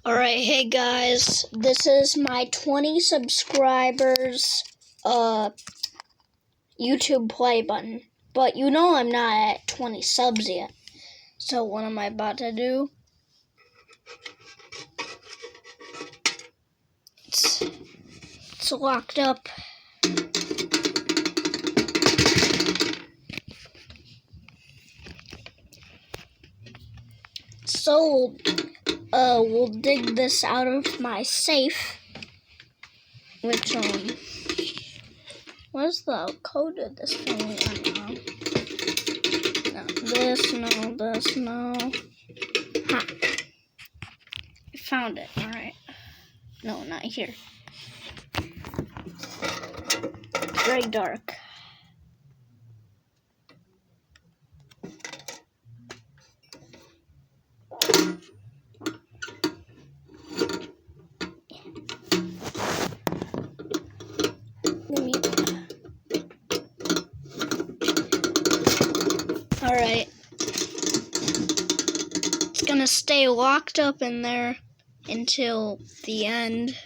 Alright, hey guys, this is my 20 subscribers YouTube play button. But you know I'm not at 20 subs yet. So what am I about to do? It's locked up. So we'll dig this out of my safe. Which what's the code of this thing? I don't know. No, this, no. Ha. I found it, alright. No, not here. Very dark. Alright. It's gonna stay locked up in there until the end.